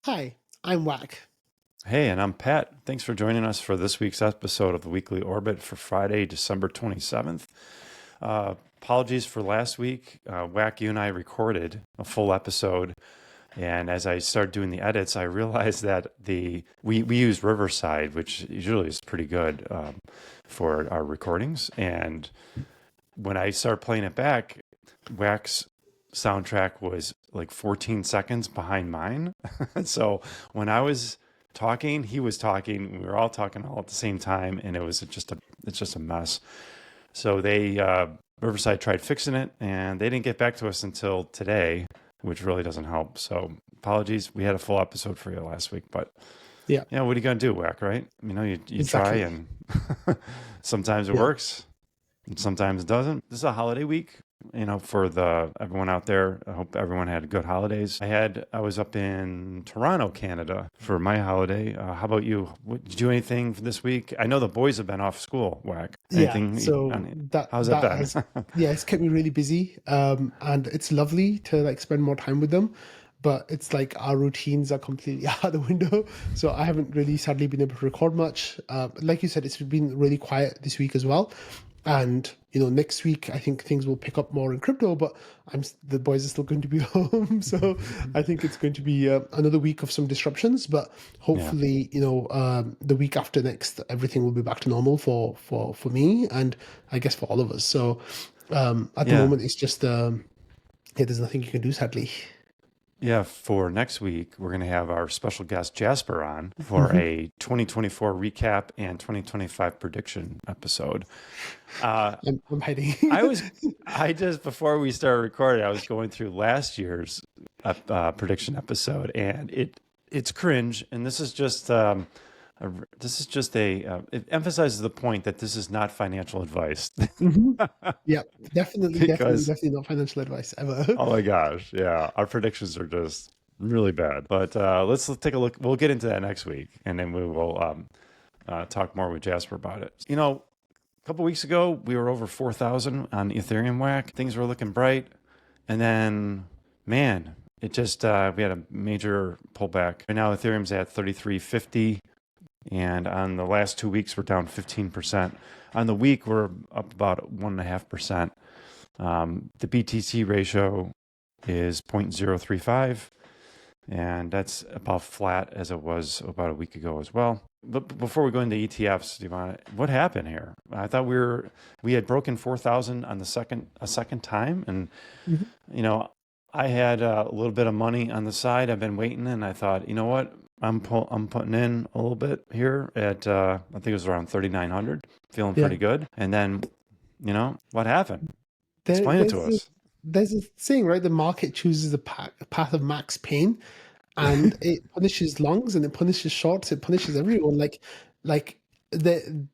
Hi, I'm Whack. Hey, and I'm Pat. Thanks for joining us for this week's episode of the Weekly Orbit for Friday, December 27th. Apologies for last week. Whack, you and I recorded a full episode. And as I started doing the edits, I realized that we use Riverside, which usually is pretty good for our recordings. And when I started playing it back, Whack's soundtrack was like 14 seconds behind mine. So when I was talking, he was talking. We were all talking all at the same time, and it's just a mess. So Riverside tried fixing it, and they didn't get back to us until today, which really doesn't help. So apologies. We had a full episode for you last week, but Yeah, yeah, what are you gonna do, Whack? Right? You try, exactly. and sometimes it Yeah, works, and sometimes it doesn't. This is a holiday week, for the everyone out there. I hope everyone had good holidays. I was up in Toronto, Canada for my holiday. How about you? Did you do anything for this week? I know the boys have been off school, Whack. yeah. I So mean, that how's that that been? has, yeah, it's kept me really busy. And it's lovely to like spend more time with them, but it's like our routines are completely out the window. So I haven't really, sadly, been able to record much. Like you said, it's been really quiet this week as well. And next week I think things will pick up more in crypto, but the boys are still going to be home, so I think it's going to be another week of some disruptions. But Yeah. hopefully, the week after next, everything will be back to normal for me, and I guess for all of us. So at the Yeah. moment, it's just yeah, there's nothing you can do, sadly. Yeah, for next week, we're going to have our special guest Jasper on for Mhm. a 2024 recap and 2025 prediction episode. Uh, I'm hiding. I was, I just before we started recording, I was going through last year's prediction episode, and it's cringe. And a, this is just it emphasizes the point that this is not financial advice Hmm. Yeah, definitely, definitely, because definitely not financial advice ever. oh my gosh, yeah, our predictions are just really bad. But let's take a look. We'll get into that next week, and then we will talk more with Jasper about it. A couple weeks ago, we were over 4,000 on Ethereum Whack. Things were looking bright. And then, man, we had a major pullback. Right now, Ethereum's at 3350. And on the last 2 weeks, we're down 15%. On the week, we're up about 1.5%. The BTC ratio is 0.035, and that's about flat as it was about a week ago as well. But before we go into ETFs, what happened here? I thought we had broken 4,000 on a second time, and Mhm. you know, I had a little bit of money on the side. I've been waiting, and I thought, you know what? I'm putting in a little bit here at I think it was around 3,900, feeling Yeah. pretty good. And then, what happened? There, Explain it to there's a, us. there's a saying, right? The market chooses a path of max pain, and it punishes longs and it punishes shorts. It punishes everyone. Like the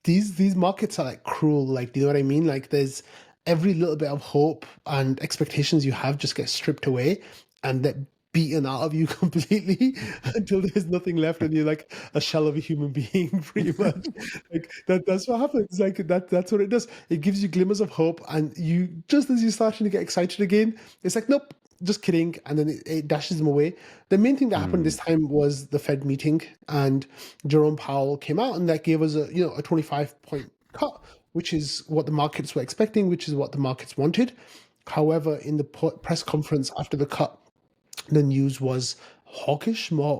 these markets are like cruel. Like, do you know what I mean? Like, there's every little bit of hope and expectations you have just get stripped away, and that beaten out of you completely until there's nothing left, and you're like a shell of a human being, pretty much. Like that's what happens. Like that's what it does. It gives you glimmers of hope, and you just as you're starting to get excited again, it's like nope. Just kidding, and then it dashes them away. The main thing that happened this Mm, time was the Fed meeting, and Jerome Powell came out, and that gave us a 25-point cut, which is what the markets were expecting, which is what the markets wanted. However, in the press conference after the cut, the news was hawkish, more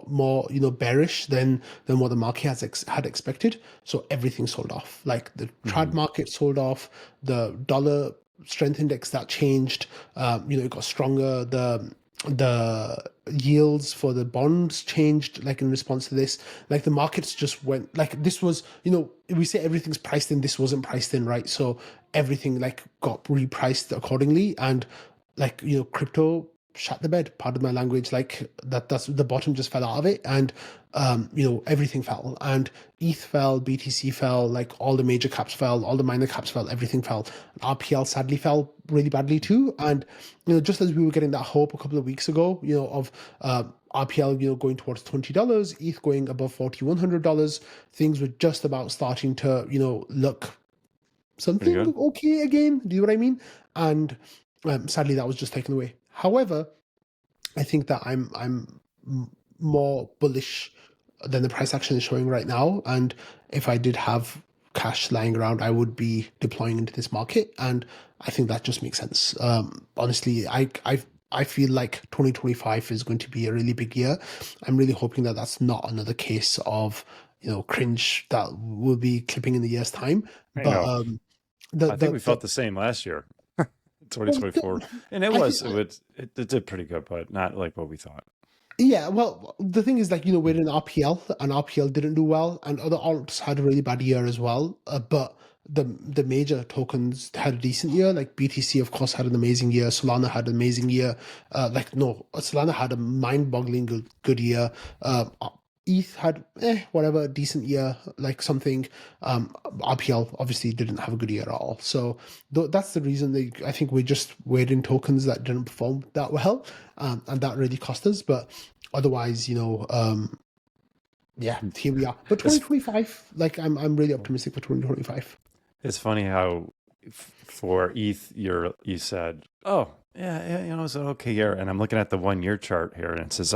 bearish than what the market had expected. So everything sold off. Like the trad mhm, market sold off, the dollar strength index that changed. It got stronger. The yields for the bonds changed like in response to this. Like the markets just went like this was we say everything's priced in. This wasn't priced in, right? So everything like got repriced accordingly, and like crypto shut the bed, pardon my language. Like that's the bottom just fell out of it, and everything fell, and ETH fell, BTC fell, like all the major caps fell, all the minor caps fell, everything fell. RPL sadly fell really badly too, and just as we were getting that hope a couple of weeks ago, of RPL going towards $20, ETH going above $4,100, things were just about starting to look pretty something good. okay again. Do you know what I mean? And sadly, that was just taken away. However, I think that I'm more bullish than the price action is showing right now. And if I did have cash lying around, I would be deploying into this market. And I think that just makes sense. Honestly, I feel like 2025 is going to be a really big year. I'm really hoping that that's not another case of, cringe that will be clipping in a year's time. I But know. the I think we the felt the same last year, well, 2024, and it I think was it did pretty good, but not like what we thought. yeah, well, the thing is, like, we're in RPL, and RPL didn't do well, and other alts had a really bad year as well. But the major tokens had a decent year. Like BTC, of course, had an amazing year. Solana had an amazing year. Like no, Solana had a mind-boggling good year. ETH had whatever decent year, like something. RPL obviously didn't have a good year at all. So that's the reason I think we're in tokens that didn't perform that well, and that really cost us. But otherwise, yeah, here we are. But It's 2025, like I'm really optimistic for 2025. it's funny how for ETH you said, oh yeah, it's an okay year, and I'm looking at the 1 year chart here, and it says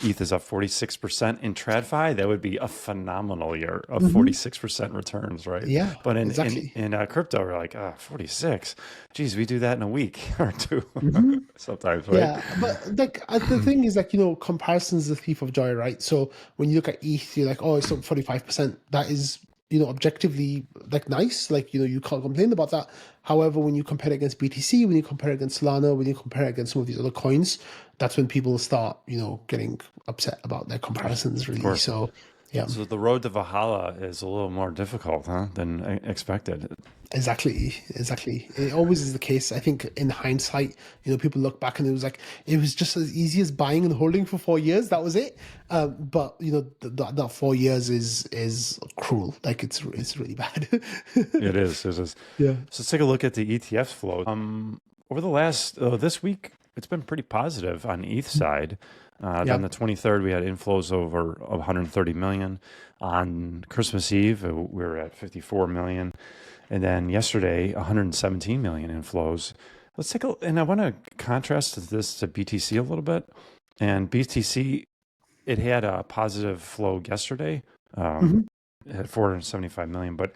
ETH is up 46% in TradFi. That would be a phenomenal year of Hmm. 46% returns, right? Yeah, But in exactly. crypto, we're like, 46. Geez, we do that in a week or two Hmm. sometimes, right? Yeah, but like the thing is, like, comparison's the thief of joy, right? So when you look at ETH, you're like, oh, it's up 45%. That is, objectively like nice. Like, you can't complain about that. However, when you compare it against BTC, when you compare it against Solana, when you compare it against some of these other coins, that's when people start, getting upset about their comparisons, Of really. course. So yeah. So the road to Valhalla is a little more difficult, huh, than expected. Exactly, exactly. It always is the case. I think in hindsight, people look back and it was just as easy as buying and holding for 4 years. That was it. But that 4 years is cruel. Like it's really bad. It is. It is. Yeah. So let's take a look at the ETF flow. Over the last this week, it's been pretty positive on ETH side. On Yeah. the 23rd, we had inflows over 130 million. On Christmas Eve, we were at 54 million, and then yesterday, 117 million inflows. Let's take a, and I want to contrast this to BTC a little bit. And BTC, it had a positive flow yesterday. Hmm. It had 475 million, but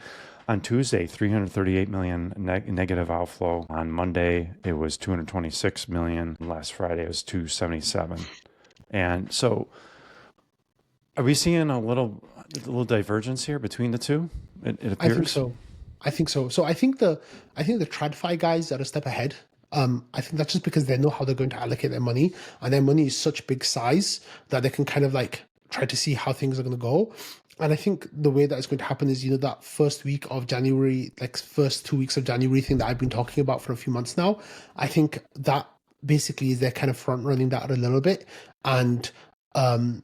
on Tuesday, 338 million negative outflow. On Monday, it was 226 million. Last Friday, it was 277. And so, are we seeing a little divergence here between the two? It I think appears. so. I think so. So I think the TradFi guys are a step ahead. I think that's just because they know how they're going to allocate their money, and their money is such big size that they can kind of like try to see how things are going to go. And I think the way that it's going to happen is, that first week of January, like first 2 weeks of January thing that I've been talking about for a few months now. I think that basically is they're kind of front running that a little bit, and um,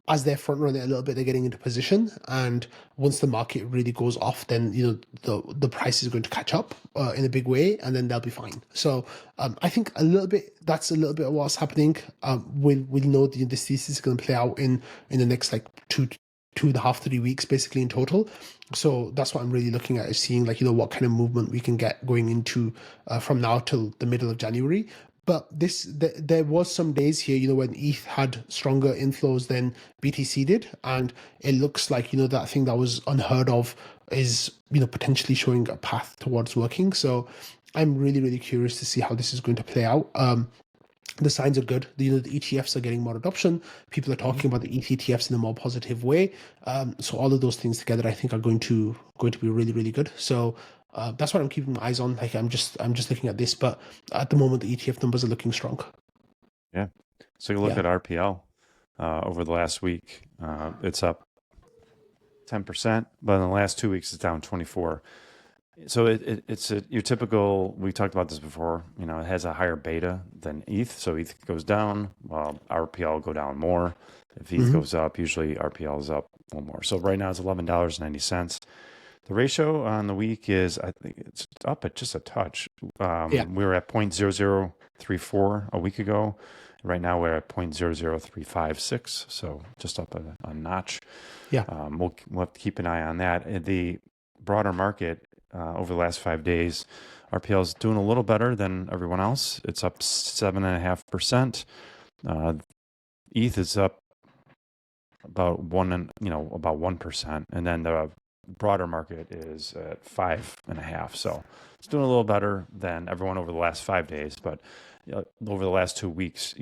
as they're front running a little bit, they're getting into position. And once the market really goes off, then the price is going to catch up in a big way, and then they'll be fine. So I think that's a little bit of what's happening. We'll know this thesis is going to play out in the next like 2.5, 3 weeks, basically in total. So that's what I'm really looking at, is seeing like what kind of movement we can get going into from now till the middle of January. But there was some days here, when ETH had stronger inflows than BTC did, and it looks like that thing that was unheard of is potentially showing a path towards working. So I'm really really curious to see how this is going to play out. The signs are good. The ETFs are getting more adoption. People are Mhm. talking about the ETFs in a more positive way. So all of those things together, I think, are going to be really really good. So that's what I'm keeping my eyes on. Like I'm just looking at this, but at the moment the ETF numbers are looking strong. Yeah. So you look Yeah. at RPL over the last week. It's up 10%, but in the last 2 weeks, it's down 24. So it's your typical. We talked about this before. It has a higher beta than ETH. So ETH goes down, well, RPL go down more. If ETH Hmm. goes up, usually RPL is up a little more. So right now it's $11.90. The ratio on the week is, I think it's up at just a touch. Yeah. We were at 0.0034 a week ago. Right now we're at 0.00356, so just up a notch. Yeah. We'll have to keep an eye on that. In the broader market, over the last 5 days, RPL is doing a little better than everyone else. It's up 7.5%. ETH is up about about 1%, and then the broader market is at 5.5. So it's doing a little better than everyone over the last 5 days, but over the last 2 weeks,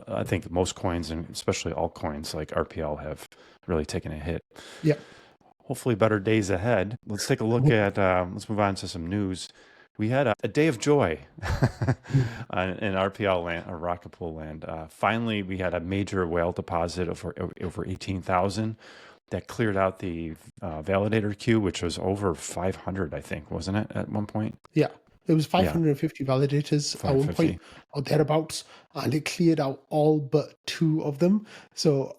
I think most coins and especially altcoins like RPL have really taken a hit. Yeah. Hopefully better days ahead. Let's take a look at, let's move on to some news. We had a day of joy in RPL land or Rocket Pool land. Finally, we had a major whale deposit of over 18,000 that cleared out the validator queue, which was over 500, I think, wasn't it, at one point? Yeah, it was Yeah, 550 validators at one point 550. or thereabouts, and it cleared out all but two of them. So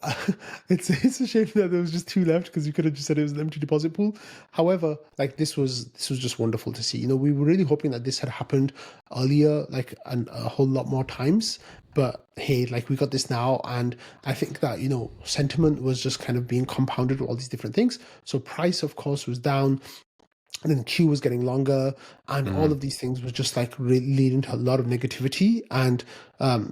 it's a shame that there was just two left because you could have just said it was an empty deposit pool. However, like this was just wonderful to see. We were really hoping that this had happened earlier, like and a whole lot more times. But hey, like we got this now, and I think that sentiment was just kind of being compounded with all these different things. So price, of course, was down, and then queue was getting longer, and all Mhm. of these things was just like really leading to a lot of negativity. And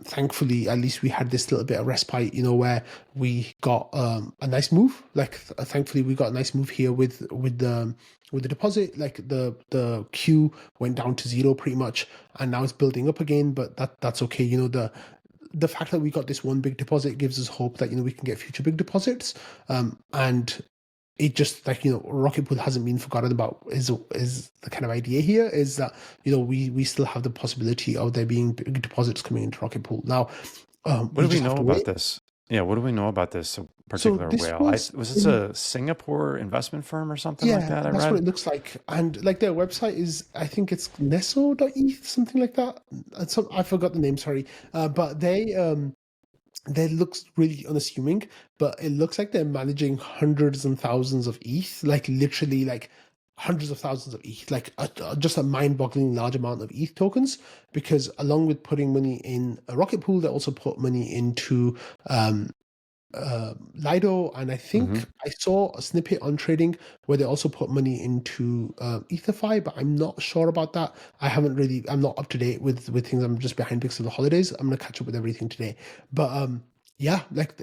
thankfully, at least we had this little bit of respite, where we got a nice move. Like thankfully, we got a nice move here with the deposit. Like the queue went down to zero pretty much, and now it's building up again. But that's okay. The fact that we got this one big deposit gives us hope that we can get future big deposits. And it just like Rocket Pool hasn't been forgotten about. Is the kind of idea here is that we still have the possibility of there being big deposits coming into Rocket Pool. Now What we do we just have know to about wait. this? Yeah, what do we know about this So particular this whale? was Was this in a Singapore investment firm or something like Yeah, that I that's what read? it looks like. And like their website is, I think it's neso.eth, something like that. I forgot the name, sorry. But they looks really unassuming, but it looks like they're managing hundreds and thousands of ETH, like literally like hundreds of thousands of ETH, like just a mind-boggling large amount of ETH tokens. Because along with putting money in a Rocket Pool, they also put money into um, Lido, and I Hmm. think I saw a snippet on trading where they also put money into ETHify, but I'm not sure about that. I'm not up to date with things. I'm just behind because of the holidays. I'm gonna catch up with everything today. But yeah, like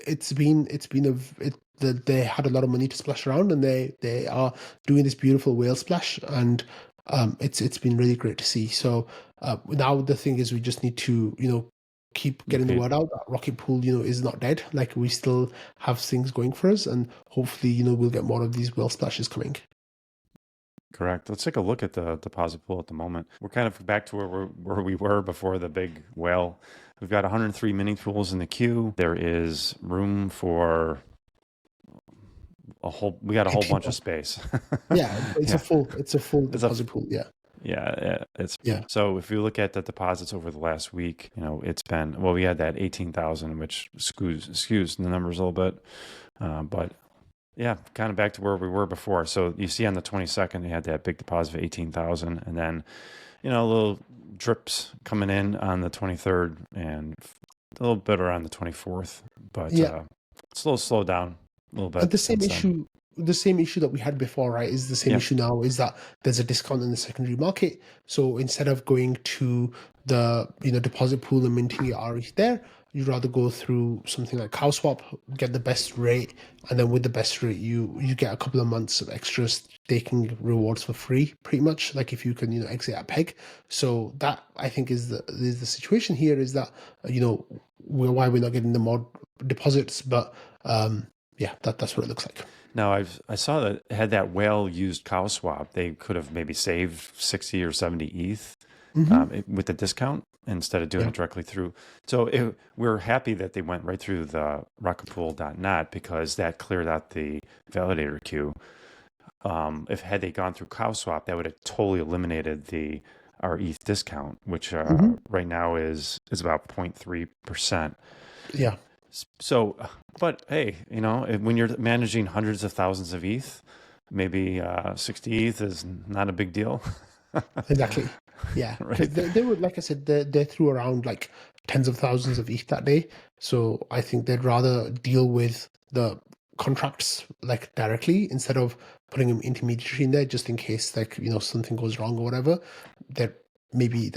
they had a lot of money to splash around, and they are doing this beautiful whale splash, and it's been really great to see. So now the thing is, we just need to keep getting the Okay, word out that Rocket Pool, is not dead. Like we still have things going for us, and hopefully, we'll get more of these whale splashes coming. correct. Let's take a look at the deposit pool at the moment. We're kind of back to where we were before the big whale. We've got 103 mini pools in the queue. There is room for we got a whole 18 bunch of more. space. Yeah, Yeah. it's a full It's a deposit pool. Yeah, Yeah, it's yeah, so if you look at the deposits over the last week, it's been, well, we had that 18,000, which skews the numbers a little bit. But yeah, kind of back to where we were before. So you see on the 22nd, you had that big deposit of 18,000, and then, little drips coming in on the 23rd and a little bit around the 24th, but yeah. it's a little slowed down a little But bit since then. the same issue that we had before, right, is the same Yeah. issue now, is that there's a discount in the secondary market. So instead of going to the deposit pool and minting your RETH there, you'd rather go through something like CowSwap, get the best rate, and then with the best rate, you get a couple of months of extra staking rewards for free, pretty much. Like if you can exit at peg. So that I think is the situation here, is that why we're not getting the more deposits, but yeah, that's what it looks like. Now I saw that had that whale used cow swap, they could have maybe saved 60 or 70 ETH with the discount instead of doing Yeah. it directly through. So we're happy that they went right through the rocketpool.net because that cleared out the validator queue. If had they gone through cow swap, that would have totally eliminated our ETH discount, which Hmm. right now is about 0.3%. Yeah, So, but hey, when you're managing hundreds of thousands of ETH, maybe 60 ETH is not a big deal, exactly. Yeah, because right? they were, like I said, they threw around like tens of thousands of ETH that day. So I think they'd rather deal with the contracts like directly instead of putting an intermediary in there just in case like something goes wrong or whatever. That maybe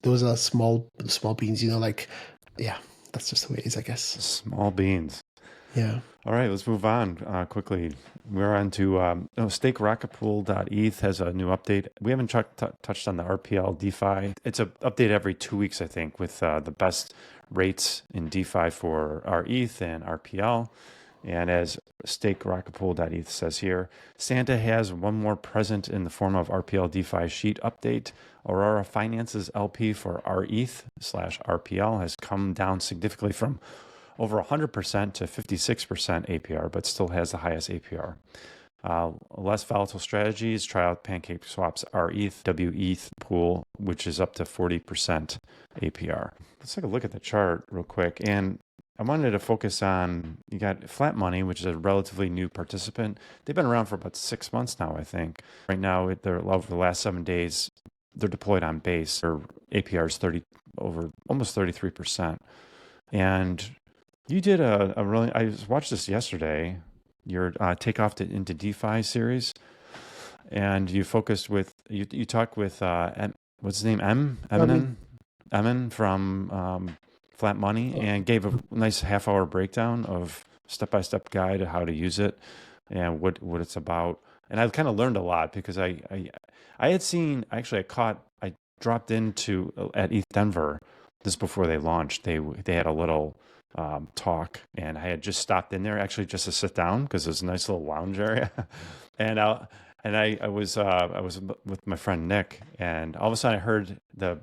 those are small beans. Like yeah, that's just the way it is, I guess. Small beans. Yeah. All right, let's move on quickly. We're on to stakerocketpool.eth has a new update. We haven't touched on the RPL DeFi. It's an update every 2 weeks, I think, with the best rates in DeFi for our ETH and RPL. And as stakerocketpool.eth says here, Santa has one more present in the form of RPL DeFi sheet update. Aurora Finance's LP for rETH/RPL has come down significantly from over 100% to 56% APR, but still has the highest APR. Less volatile strategies, try out PancakeSwap's rETH WETH pool, which is up to 40% APR. Let's take a look at the chart real quick. And I wanted to focus on, you got Flat Money, which is a relatively new participant. They've been around for about 6 months now, I think. Right now, they're over the last 7 days, they're deployed on base. Their APR is almost 33%. And you did a really, I watched this yesterday, your Takeoff into DeFi series, and you focused with, you talked with, what's his name, I mean, Emin from Flat Money, and gave a nice half-hour breakdown of step-by-step guide of how to use it and what it's about. And I kind of learned a lot because I had seen, actually I dropped into at ETH Denver just before they launched. They had a little talk, and I had just stopped in there actually just to sit down because there's a nice little lounge area. and I was with my friend Nick, and all of a sudden I heard the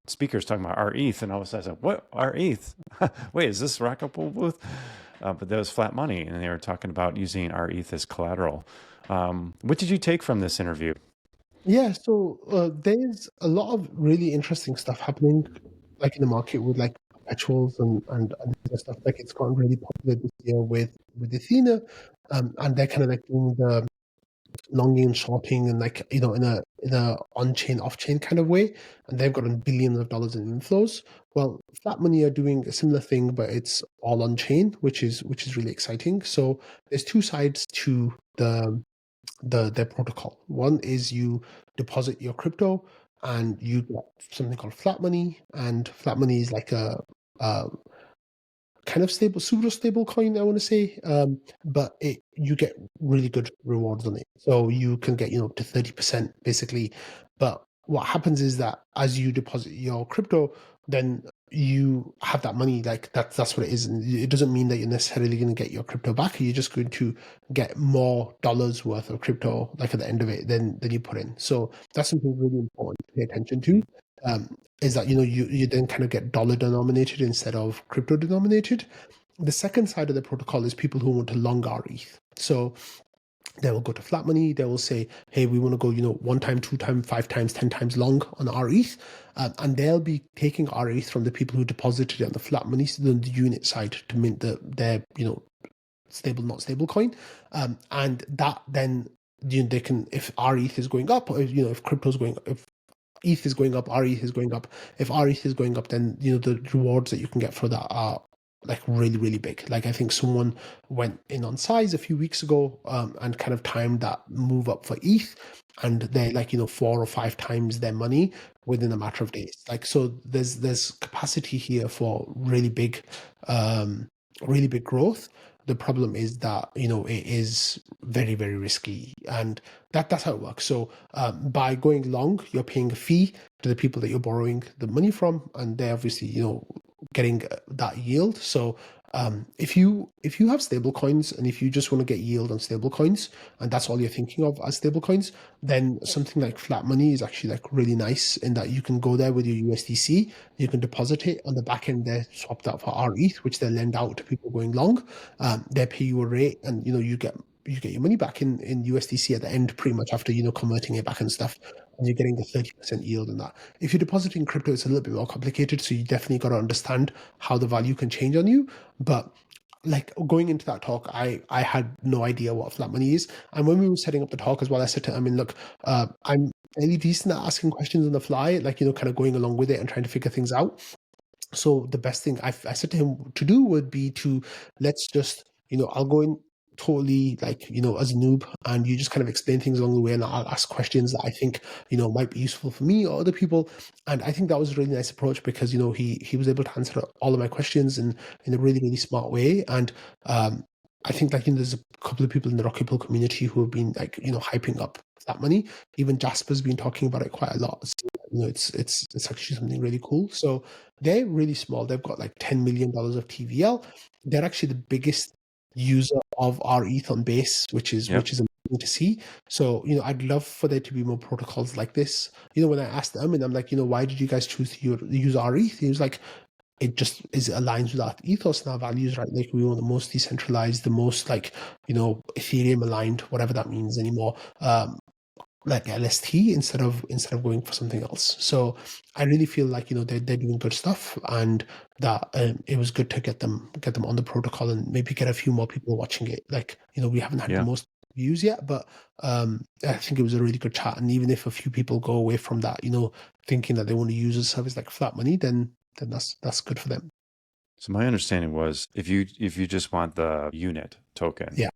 speakers talking about rETH, and all of a sudden I said, "What rETH? Wait, is this Rocketpool booth?" But that was Flat Money, and they were talking about using rETH as collateral. What did you take from this interview? yeah, so there's a lot of really interesting stuff happening, like in the market with like perpetuals and stuff. Like it's gotten really popular this year with Athena, and they're kind of like doing the longing and shorting and like in a on-chain off-chain kind of way, and they've gotten billions of dollars in inflows. Well, Flat Money are doing a similar thing, but it's all on-chain, which is really exciting. So there's two sides to their protocol. One is you deposit your crypto and you get something called Flat Money, and Flat Money is like a kind of stable, super stable coin, I want to say. But you get really good rewards on it. So you can get, up to 30% basically. But what happens is that as you deposit your crypto, then you have that money, like that's what it is. And it doesn't mean that you're necessarily going to get your crypto back. You're just going to get more dollars worth of crypto, like at the end of it, than you put in. So that's something really important to pay attention to. Is that you then kind of get dollar denominated instead of crypto denominated. The second side of the protocol is people who want to long our ETH. So they will go to Flat Money. They will say, "Hey, we want to go, 1 time, 2 time, 5 times, 10 times long on our ETH," and they'll be taking our ETH from the people who deposited it on the Flat Money, so the unit side, to mint their stable, not stable coin, and that then they can, if our ETH is going up, or if crypto's going up, if ETH is going up, rETH is going up. If rETH is going up, then the rewards that you can get for that are like really, really big. Like I think someone went in on Size a few weeks ago, and kind of timed that move up for ETH, and they're like 4 or 5 times their money within a matter of days. Like, so there's capacity here for really big growth. The problem is that it is very, very risky, and that's how it works. So by going long, you're paying a fee to the people that you're borrowing the money from, and they're obviously getting that yield. So if you have stable coins, and if you just want to get yield on stable coins, and that's all you're thinking of as stable coins, then something like Flat Money is actually like really nice in that you can go there with your USDC, you can deposit it on the back end. They're swapped out for rETH, which they lend out to people going long. They pay you a rate, and you get your money back in USDC at the end, pretty much after converting it back and stuff, and you're getting a 30% yield on that. If you're depositing crypto, it's a little bit more complicated, so you definitely got to understand how the value can change on you. But like going into that talk, I had no idea what Flat Money is, and when we were setting up the talk as well, I said to him, I mean, look, I'm fairly decent at asking questions on the fly, like kind of going along with it and trying to figure things out. So the best thing I said to him to do would be to, let's just I'll go in totally like, as a noob, and you just kind of explain things along the way, and I'll ask questions that I think, might be useful for me or other people. And I think that was a really nice approach because, he was able to answer all of my questions in a really, really smart way. And I think like, there's a couple of people in the Rocket Pool community who have been like, hyping up that money. Even Jasper's been talking about it quite a lot. So, it's actually something really cool. So they're really small. They've got like $10 million of TVL. They're actually the biggest user of our ETH on Base, which is Yep. amazing to see. So, I'd love for there to be more protocols like this. When I asked them and I'm like, why did you guys choose to use our ETH? He was like, it just is aligns with our ethos and our values, right? Like we want the most decentralized, the most like, Ethereum aligned, whatever that means anymore. Like LST instead of going for something else. So I really feel like they're doing good stuff, and that it was good to get them on the protocol and maybe get a few more people watching it. Like we haven't had the Yeah. most views yet, but I think it was a really good chat. And even if a few people go away from that, thinking that they want to use a service like Flat Money, then that's good for them. So my understanding was if you just want the unit token, Yeah.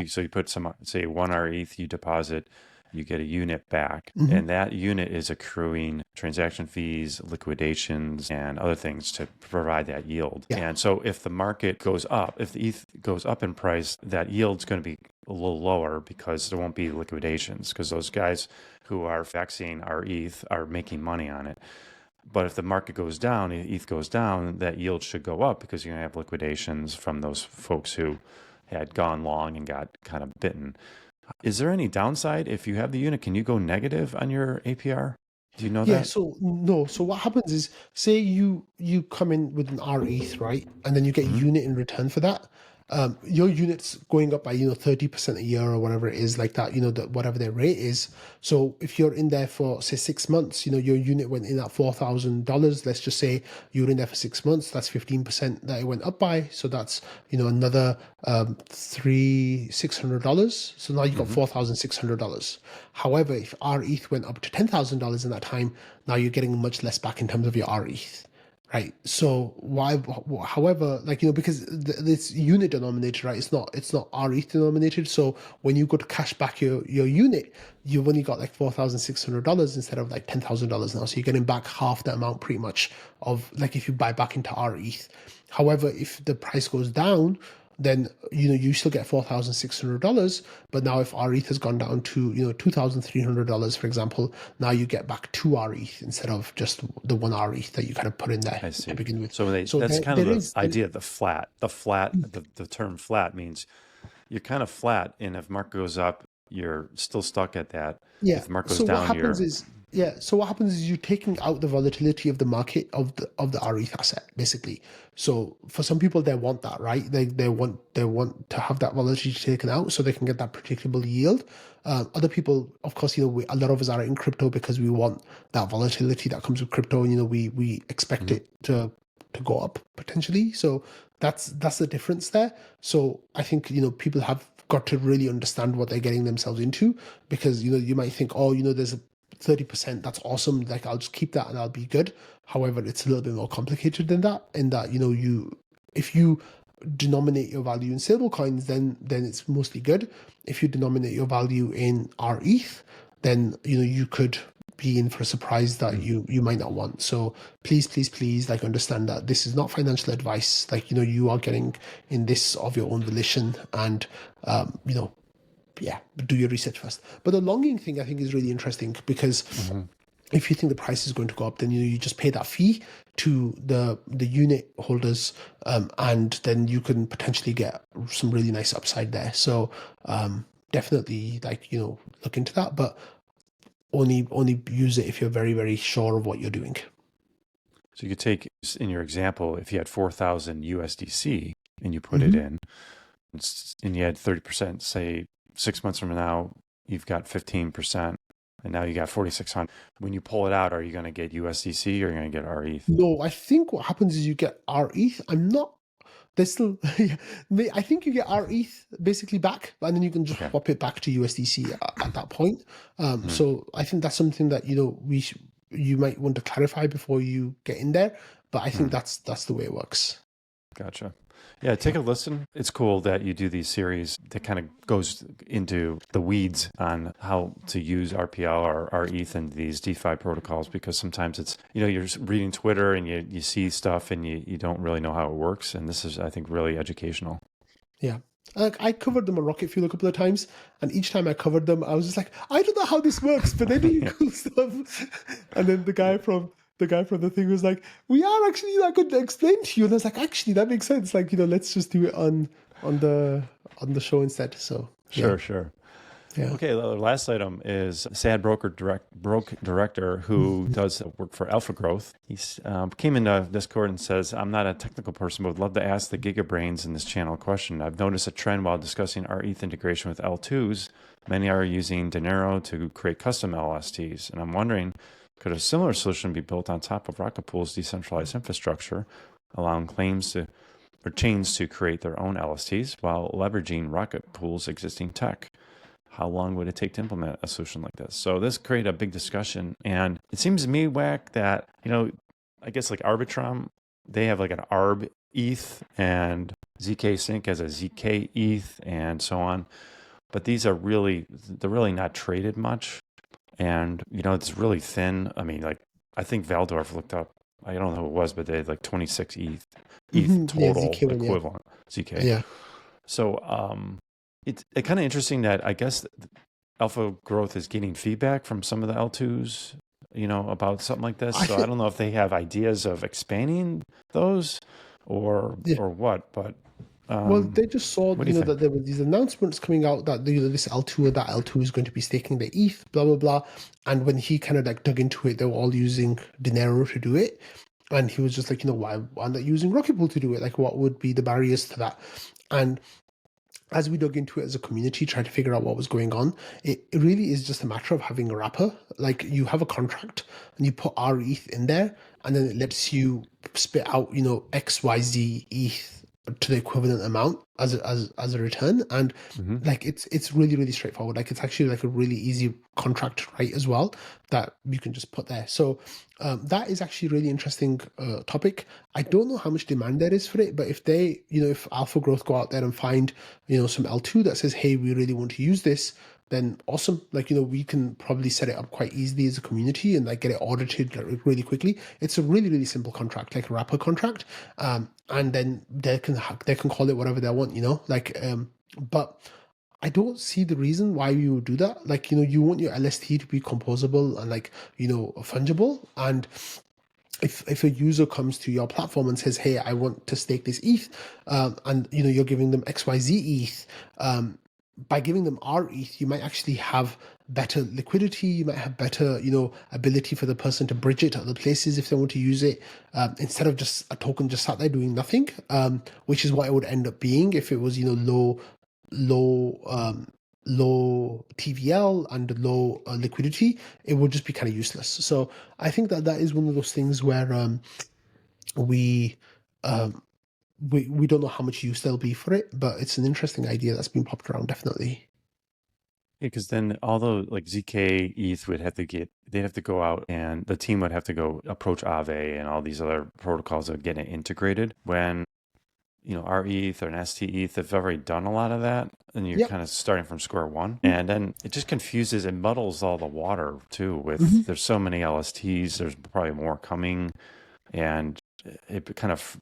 so you put some, say 1 rETH, you deposit, you get a unit back, Mhm. and that unit is accruing transaction fees, liquidations, and other things to provide that yield. Yeah. And so if the market goes up, if the ETH goes up in price, that yield's going to be a little lower because there won't be liquidations, because those guys who are faxing our ETH are making money on it. But if the market goes down, ETH goes down, that yield should go up because you're going to have liquidations from those folks who had gone long and got kind of bitten. Is there any downside if you have the unit? Can you go negative on your APR? Do you know Yeah, that? so no. So what happens is, say you come in with an rETH, right? And then you get Mm-hmm. unit in return for that. Your unit's going up by 30% a year or whatever it is, like that, whatever their rate is. So if you're in there for say 6 months, your unit went in at $4,000. Let's just say you were in there for 6 months. That's 15% that it went up by. So that's another $600. So now you got Mm-hmm. $4,600. However, if rETH went up to $10,000 in that time, now you're getting much less back in terms of your rETH. Right. So why, however, like, because this unit denominated, right? It's not rETH denominated. So when you go to cash back your unit, you've only got like $4,600 instead of like $10,000 now. So you're getting back half the amount pretty much of like if you buy back into rETH. However, if the price goes down, then you still get $4,600. But now if rETH has gone down to $2,300, for example, now you get back two rETH instead of just the one rETH that you kind of put in there I to see. begin with. So So that's there, kind of there the is idea of the flat. The term flat means you're kind of flat, and if market goes up, you're still stuck at that. Yeah. If market goes So what down, happens you're is, yeah. So what happens is you're taking out the volatility of the market of the rETH asset, basically. So for some people, they want that, right? They want to have that volatility taken out so they can get that predictable yield. Other people, of course, a lot of us are in crypto because we want that volatility that comes with crypto, and we expect Mhm. it to go up potentially. So that's the difference there. So I think people have got to really understand what they're getting themselves into, because you might think, oh, there's a 30%, that's awesome, like I'll just keep that and I'll be good. However, it's a little bit more complicated than that, in that if you denominate your value in stable coins, then it's mostly good. If you denominate your value in rETH, then you could be in for a surprise that you might not want. So please like understand that this is not financial advice. Like you are getting in this of your own volition, and yeah, do your research first. But the longing thing I think is really interesting, because Mhm. if you think the price is going to go up, then you just pay that fee to the unit holders, and then you can potentially get some really nice upside there. So definitely like look into that, but only use it if you're very, very sure of what you're doing. So you could take, in your example, if you had 4,000 USDC and you put it Mm-hmm. in, and you had 30%, say 6 months from now, you've got 15%, and now you got 4,600. When you pull it out, are you going to get USDC or are you going to get rETH? No, I think what happens is you get rETH. I'm not. There's still. I think you get rETH basically back, and then you can just Okay. swap it back to USDC at that point. Mhm. So I think that's something that you might want to clarify before you get in there. But I think Mhm. that's the way it works. Gotcha. Yeah, take a listen. It's cool that you do these series that kind of goes into the weeds on how to use RPL or rETH and these DeFi protocols, because sometimes it's, you're just reading Twitter and you see stuff and you don't really know how it works. And this is, I think, really educational. Yeah. Like I covered them on Rocket Fuel a couple of times, and each time I covered them, I was just like, I don't know how this works, but they're doing Yeah. cool stuff. And then the guy from the thing was like, we are actually not going to explain to you. And I was like, actually, that makes sense. Like, let's just do it on the show instead. So yeah, Sure, sure. yeah. Okay, the last item is SAD broke director who does work for Alpha Growth. He came into Discord and says, I'm not a technical person, but would love to ask the gigabrains in this channel a question. I've noticed a trend while discussing rETH integration with L2s. Many are using Dinero to create custom LSTs. And I'm wondering, could a similar solution be built on top of Rocket Pool's decentralized infrastructure, allowing chains to create their own LSTs while leveraging Rocket Pool's existing tech? How long would it take to implement a solution like this? So this created a big discussion. And it seems to me, Whack, that, I guess like Arbitrum, they have like an ARB ETH, and ZK Sync as a ZK ETH and so on. But they're really not traded much. And, it's really thin. I mean, like, I think Valdorf looked up, I don't know who it was, but they had like 26 ETH Yeah, total ZK one, yeah. equivalent, ZK. Yeah. So, it's kind of interesting that I guess Alpha Growth is getting feedback from some of the L2s, about something like this. So I don't know if they have ideas of expanding those or Yeah. what, but Well, they just saw, what do you think? that there were these announcements coming out that this L2 or that L2 is going to be staking the ETH, blah blah blah. And when he kind of like dug into it, they were all using Dinero to do it, and he was just like, why aren't they using Rocket Pool to do it? Like, what would be the barriers to that? And as we dug into it as a community, trying to figure out what was going on, it really is just a matter of having a wrapper. Like you have a contract and you put rETH in there, and then it lets you spit out, XYZ ETH to the equivalent amount as a return. And Mm-hmm. like it's really, really straightforward. Like it's actually like a really easy contract to write as well that you can just put there. So that is actually a really interesting topic. I don't know how much demand there is for it, but if they, if Alpha Growth go out there and find, some L2 that says, hey, we really want to use this, then awesome. Like, we can probably set it up quite easily as a community and like get it audited like, really quickly. It's a really, really simple contract, like a wrapper contract. And then they can call it whatever they want, but I don't see the reason why you would do that. Like, you want your LST to be composable and like, fungible. And if a user comes to your platform and says, hey, I want to stake this ETH, and you're giving them XYZ ETH, by giving them rETH, you might actually have better liquidity. You might have better, ability for the person to bridge it to other places if they want to use it, instead of just a token just sat there doing nothing, which is what it would end up being if it was, low TVL and low liquidity. It would just be kind of useless. So I think that is one of those things where we um, we don't know how much use there'll be for it, but it's an interesting idea that's been popped around, definitely. Yeah, because then although like ZK ETH they'd have to go out and the team would have to go approach Aave and all these other protocols that get it integrated. When rETH or an STETH have already done a lot of that, and you're Yep. kind of starting from square one. And then it just confuses and muddles all the water too. Mhm. There's so many LSTs, there's probably more coming, and it kind of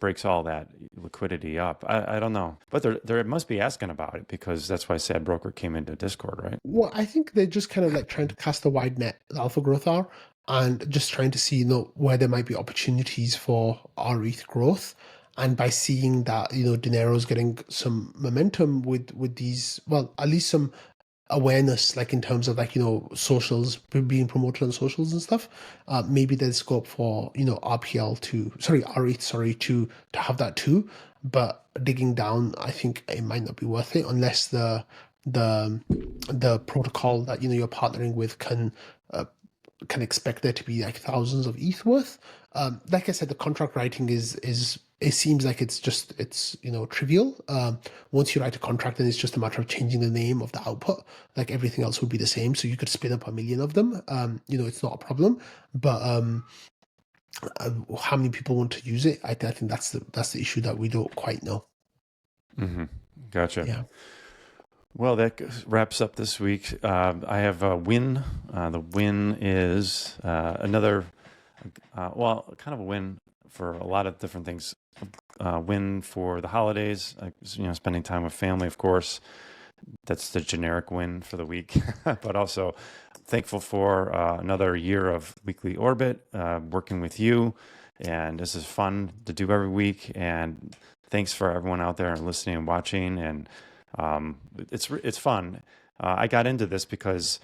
breaks all that liquidity up. I don't know, but there must be asking about it because that's why Sad Broker came into Discord, right? Well, I think they're just kind of like trying to cast a wide net, the Alpha Growth are, and just trying to see, where there might be opportunities for rETH growth. And by seeing that, Dinero's getting some momentum with these, well, at least some awareness, like in terms of like, socials being promoted on socials and stuff, maybe there's scope for, rETH, sorry, to have that too. But digging down, I think it might not be worth it unless the the protocol that you're partnering with can expect there to be like thousands of ETH worth. Like I said, the contract writing is it seems like it's trivial. Once you write a contract, then it's just a matter of changing the name of the output. Like everything else would be the same, so you could spin up a million of them. It's not a problem. But How many people want to use it? I think that's the issue that we don't quite know. Hmm. Gotcha. Yeah. Well, that wraps up this week. I have a win. The win is another, well, kind of a win for a lot of different things. Win for the holidays, spending time with family, of course. That's the generic win for the week. But also thankful for another year of Weekly Orbit, working with you. And this is fun to do every week. And thanks for everyone out there listening and watching. And it's fun. I got into this because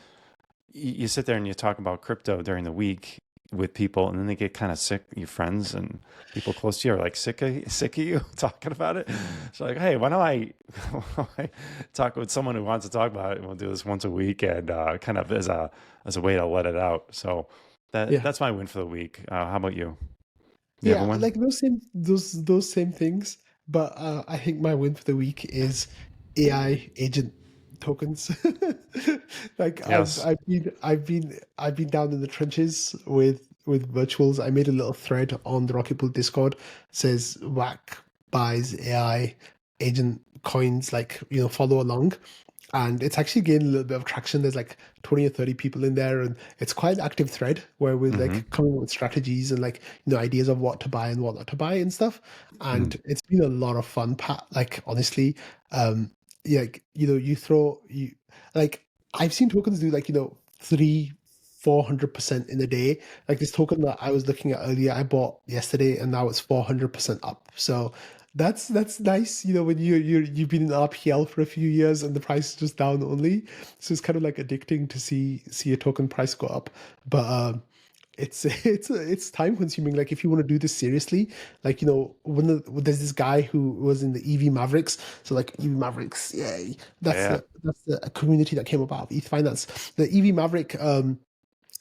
you sit there and you talk about crypto during the week with people, and then they get kind of sick. Your friends and people close to you are like sick of you talking about it. So like, hey, why don't I talk with someone who wants to talk about it? And we'll do this once a week, and kind of as a way to let it out. So Yeah. that's my win for the week. How about you? You have a Yeah, win? like those same things, but I think my win for the week is AI agent tokens. Like Yes. I've been down in the trenches with virtuals. I made a little thread on the Rocket Pool Discord. Says whack buys AI agent coins, like, follow along. And it's actually gained a little bit of traction. There's like 20 or 30 people in there, and it's quite an active thread where we're Mm-hmm. like coming up with strategies and like, ideas of what to buy and what not to buy and stuff. Mm. And it's been a lot of fun, Pat. Like, honestly, yeah, like, like, I've seen tokens do like, three, 400% in a day. Like this token that I was looking at earlier, I bought yesterday, and now it's 400% up. So that's nice, when you've been in RPL for a few years and the price is just down only. So it's kind of like addicting to see a token price go up. But it's time consuming. Like if you want to do this seriously, like, there's this guy who was in the EV Mavericks. So like EV Mavericks, yay! Yeah. That's the community that came about of ETH Finance. The EV Maverick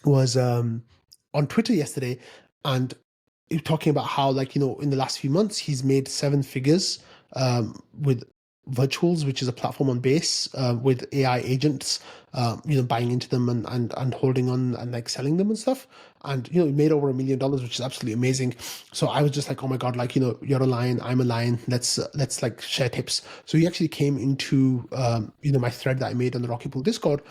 was on Twitter yesterday, and he was talking about how, like, in the last few months he's made seven figures with Virtuals, which is a platform on Base, with AI agents, buying into them and holding on and like selling them and stuff. And he made over $1 million, which is absolutely amazing. So I was just like, oh my god, like, you're a lion, I'm a lion. Let's like share tips. So he actually came into my thread that I made on the Rocket Pool Discord,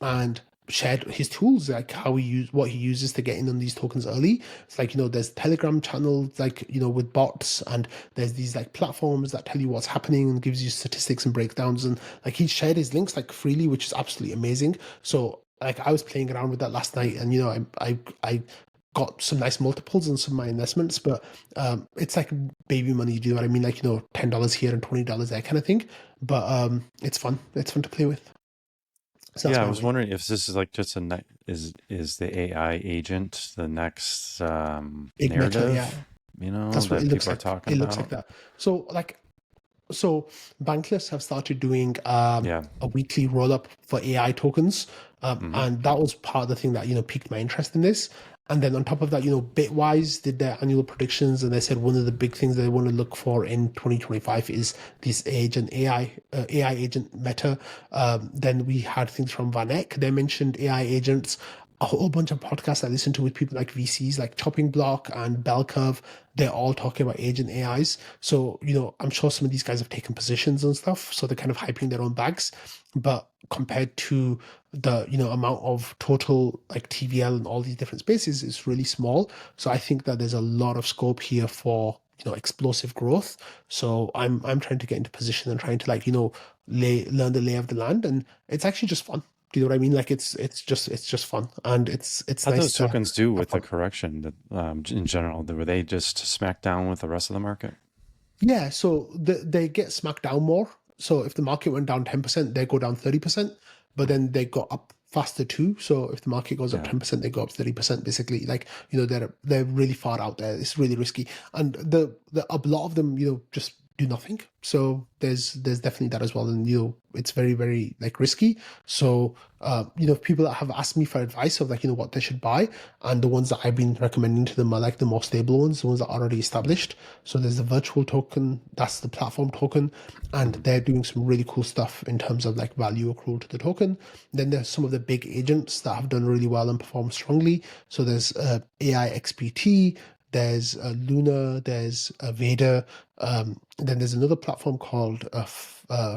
and shared his tools, like what he uses to get in on these tokens early. It's like, there's Telegram channels, like, with bots, and there's these like platforms that tell you what's happening and gives you statistics and breakdowns. And like he shared his links like freely, which is absolutely amazing. So like I was playing around with that last night, and I got some nice multiples on some of my investments. But it's like baby money, do you know what I mean? Like, $10 here and $20 there kind of thing. But it's fun to play with. So that's Yeah, I my was win. wondering if this is like just is the AI agent the next Big meta, yeah. narrative, That's what it that looks people are like. talking It looks like about? that. So like so Bankless have started doing Yeah. a weekly roll up for AI tokens, Hmm. and that was part of the thing that piqued my interest in this. And then on top of that, Bitwise did their annual predictions, and they said one of the big things they want to look for in 2025 is this agent AI agent meta. Then we had things from Van Eck. They mentioned AI agents. A whole bunch of podcasts I listen to with people like VCs, like Chopping Block and Bell Curve. They're all talking about agent AIs. So, I'm sure some of these guys have taken positions and stuff. So they're kind of hyping their own bags. But compared to the, amount of total like TVL and all these different spaces, it's really small. So I think that there's a lot of scope here for, explosive growth. So I'm trying to get into position and trying to, like, learn the lay of the land. And it's actually just fun. Do you know what I mean? Like it's just fun, and it's How'd nice those to tokens do have with the fun. correction that, in general? Were they just smacked down with the rest of the market? Yeah, so they get smacked down more. So if the market went down 10%, they go down 30%, but then they go up faster too. So if the market goes up Yeah. 10%, they go up 30%, basically. Like, they're really far out there. It's really risky. And the a lot of them, just do nothing. So there's definitely that as well. And it's very, very like risky. So people that have asked me for advice of, like, what they should buy, and the ones that I've been recommending to them are like the more stable ones, the ones that are already established. So there's the virtual token, that's the platform token, and Mhm. they're doing some really cool stuff in terms of like value accrual to the token. Then there's some of the big agents that have done really well and performed strongly. So there's AI XPT, there's Luna, there's Vader. Then there's another platform called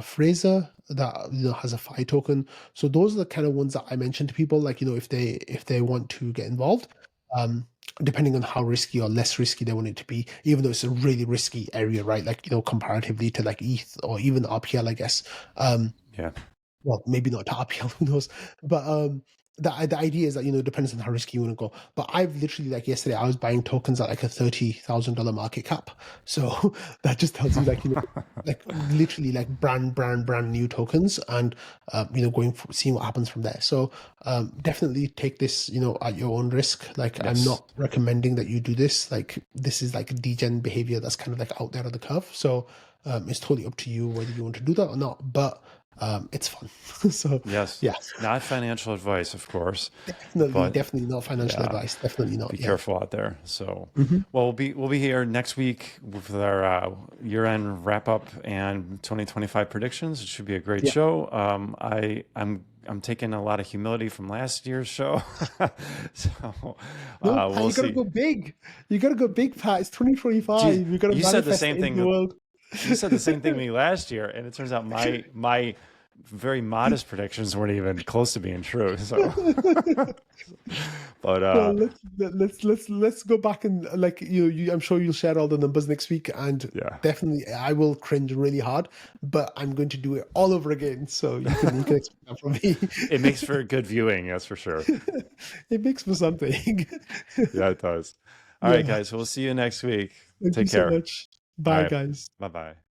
Fraser that has a Phi token. So those are the kind of ones that I mentioned to people, like if they want to get involved. Um, Depending on how risky or less risky they want it to be, even though it's a really risky area, right? Like comparatively to like ETH or even RPL, I guess. Um, Yeah. well, maybe not to RPL, who knows? But the idea is that it depends on how risky you want to go. But I've literally, like yesterday, I was buying tokens at like a $30,000 market cap. So that just tells you, like like literally like brand new tokens, and seeing what happens from there. So definitely take this at your own risk. Like I'm Yes. not recommending that you do this. Like this is like degen behavior that's kind of like out there on the curve. So it's totally up to you whether you want to do that or not. But it's fun. So Yes. yeah, Not financial advice, of course, definitely, but definitely not financial yeah, advice. Definitely not. be Yeah. careful out there. So, Hmm. well, we'll be here next week with our year-end wrap-up and 2025 predictions. It should be a great Yeah. show. I'm taking a lot of humility from last year's show, so No, Pat, we'll you gotta see. go big. You gotta go big, Pat. It's 2025. Geez, You gotta you said the manifest it same into the thing. world. You said the same thing to me last year, and it turns out my very modest predictions weren't even close to being true. So, but Well, let's go back and like I'm sure you'll share all the numbers next week, and yeah. definitely I will cringe really hard, but I'm going to do it all over again. So you can expect that from me. It makes for good viewing, that's for sure. It makes for something. Yeah, it does. All right, Yeah. guys. We'll see you next week. Thank you Take so care. much. All Bye, right. guys. Bye bye.